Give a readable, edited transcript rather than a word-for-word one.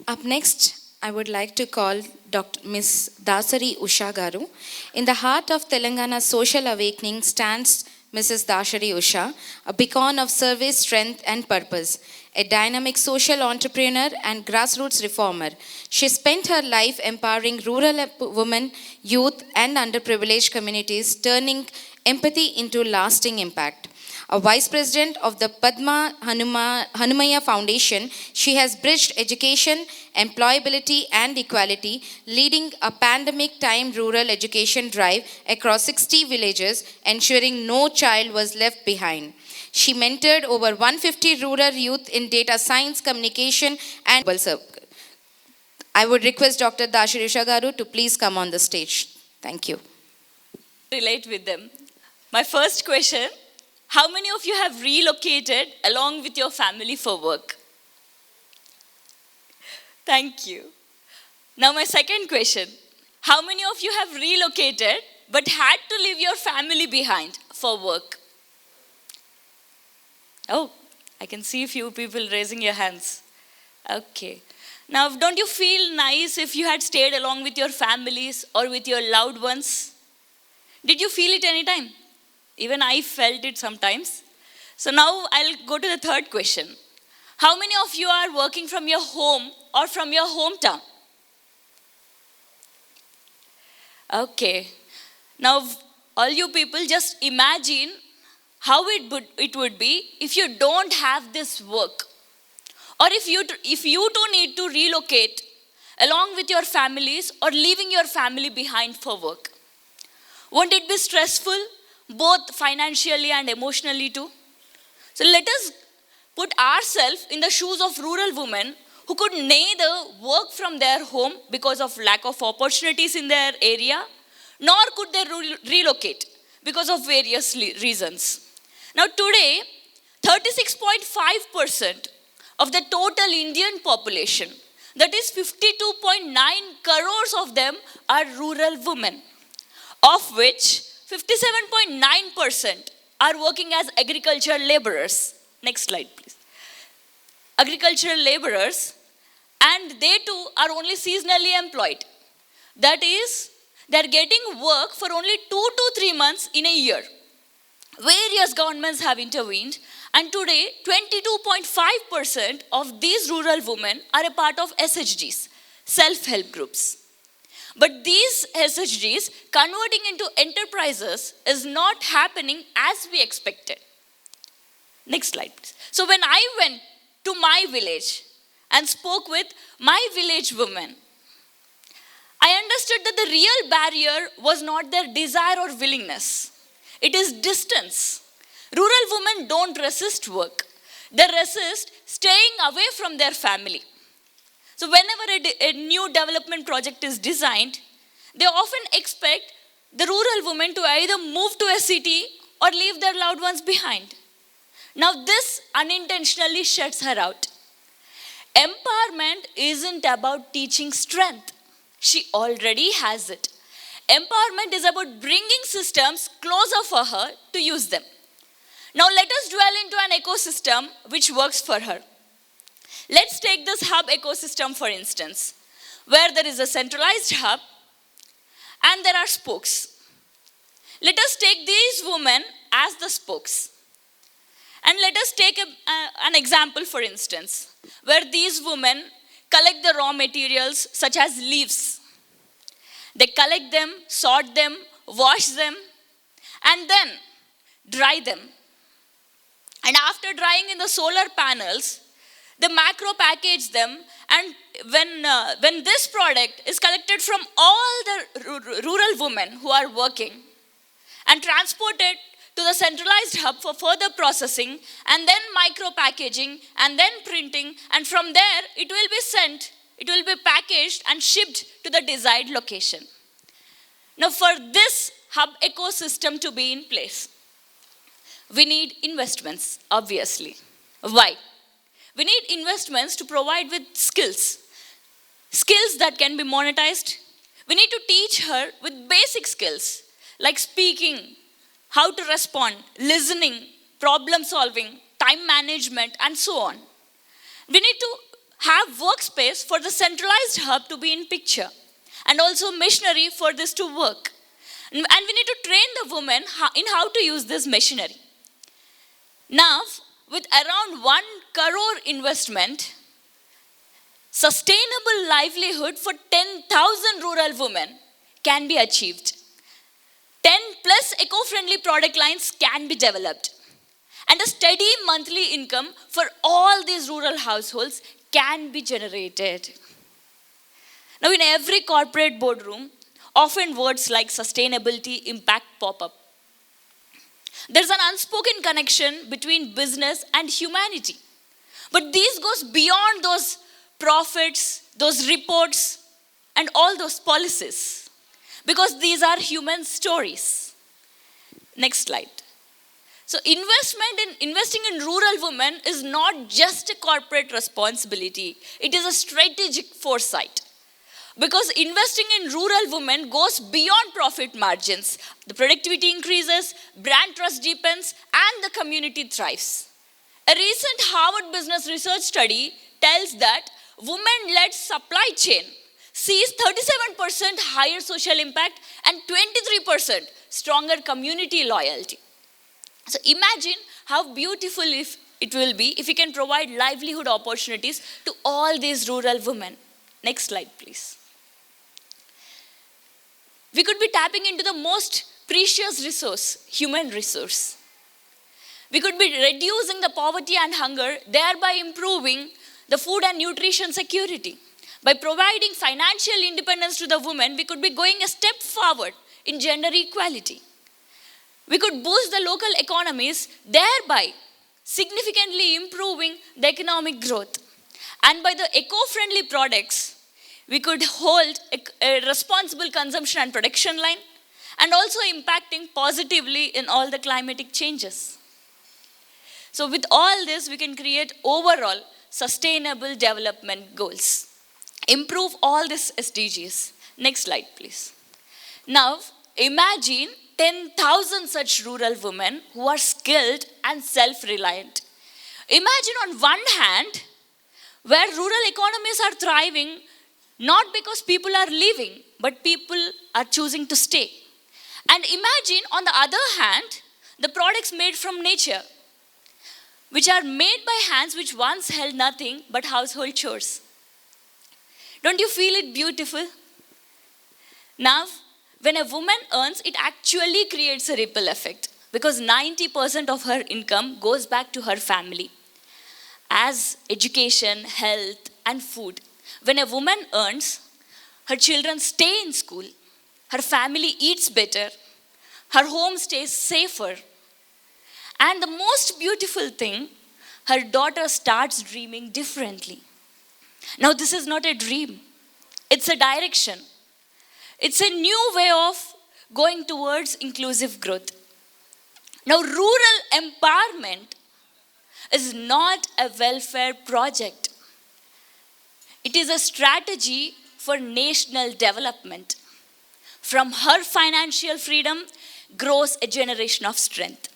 Up next, I would like to call Dr. Ms. DASARI USHA Garu. In the heart of Telangana's social awakening stands Mrs. DASARI USHA, a beacon of service, strength, and purpose. A dynamic social entrepreneur and grassroots reformer, she spent her life empowering rural women, youth, and underprivileged communities, turning empathy into lasting impact. A vice president of the Padma Hanumaya Foundation, she has bridged education, employability, and equality, leading a pandemic-time rural education drive across 60 villages, ensuring no child was left behind. She mentored over 150 rural youth in data science, communication, and I would request Dr. DASARI USHA Garu to please come on the stage. Thank you. Relate with them. My first question: how many of you have relocated along with your family for work? Thank you. Now my second question: how many of you have relocated but had to leave your family behind for work? Oh, I can see a few people raising your hands. Okay. Now, don't you feel nice if you had stayed along with your families or with your loved ones? Did you feel it anytime? Even I felt it sometimes. So now I'll go to the third question. How many of you are working from your home or from your hometown? Okay. Now, all you people, just imagine how it would be if you don't have this work. Or if you too need to relocate along with your families or leaving your family behind for work. Won't it be stressful, both financially and emotionally too? So let us put ourselves in the shoes of rural women who could neither work from their home because of lack of opportunities in their area, nor could they relocate because of various reasons. Now today, 36.5% of the total Indian population, that is 52.9 crores of them, are rural women, of which 57.9% are working as agricultural laborers. Next slide, please. Agricultural laborers, and they too are only seasonally employed. That is, they're getting work for only 2 to 3 months in a year. Various governments have intervened, and today 22.5% of these rural women are a part of SHGs, self-help groups. But these SHGs converting into enterprises is not happening as we expected. Next slide, please. So when I went to my village and spoke with my village women, I understood that the real barrier was not their desire or willingness. It is distance. Rural women don't resist work. They resist staying away from their family. So whenever a new development project is designed, they often expect the rural women to either move to a city or leave their loved ones behind. Now this unintentionally shuts her out. Empowerment isn't about teaching strength. She already has it. Empowerment is about bringing systems closer for her to use them. Now let us dwell into an ecosystem which works for her. Let's take this hub ecosystem for instance, where there is a centralized hub and there are spokes. Let us take these women as the spokes. And let us take an example for instance, where these women collect the raw materials such as leaves. They collect them, sort them, wash them, and then dry them. And after drying in the solar panels, they macro package them, and when this product is collected from all the rural women who are working and transported to the centralized hub for further processing, and then micro packaging, and then printing, and from there it will be sent, it will be packaged and shipped to the desired location. Now for this hub ecosystem to be in place, we need investments, obviously. Why? We need investments to provide with skills that can be monetized. We need to teach her with basic skills like speaking, how to respond, listening, problem solving, time management, and so on. We need to have workspace for the centralized hub to be in picture, and also machinery for this to work. And we need to train the women in how to use this machinery. Now, with around 1 crore investment, sustainable livelihood for 10,000 rural women can be achieved. 10 plus eco-friendly product lines can be developed. And a steady monthly income for all these rural households can be generated. Now, in every corporate boardroom, often words like sustainability impact pop up. There's an unspoken connection between business and humanity. But this goes beyond those profits, those reports, and all those policies. Because these are human stories. Next slide. So investing in rural women is not just a corporate responsibility. It is a strategic foresight. Because investing in rural women goes beyond profit margins. The productivity increases, brand trust deepens, and the community thrives. A recent Harvard Business Research study tells that women-led supply chain sees 37% higher social impact and 23% stronger community loyalty. So imagine how beautiful it will be if we can provide livelihood opportunities to all these rural women. Next slide, please. We could be tapping into the most precious resource, human resource. We could be reducing the poverty and hunger, thereby improving the food and nutrition security. By providing financial independence to the women, we could be going a step forward in gender equality. We could boost the local economies, thereby significantly improving the economic growth. And by the eco-friendly products, we could hold a responsible consumption and production line, and also impacting positively in all the climatic changes. So with all this, we can create overall sustainable development goals. Improve all these SDGs. Next slide, please. Now, imagine 10,000 such rural women who are skilled and self-reliant. Imagine on one hand, where rural economies are thriving, not because people are leaving, but people are choosing to stay. And imagine on the other hand, the products made from nature, which are made by hands which once held nothing but household chores. Don't you feel it beautiful? Now, when a woman earns, it actually creates a ripple effect because 90% of her income goes back to her family as education, health, and food. When a woman earns, her children stay in school, her family eats better, her home stays safer, and the most beautiful thing, her daughter starts dreaming differently. Now, this is not a dream, it's a direction. It's a new way of going towards inclusive growth. Now, rural empowerment is not a welfare project. It is a strategy for national development. From her financial freedom grows a generation of strength.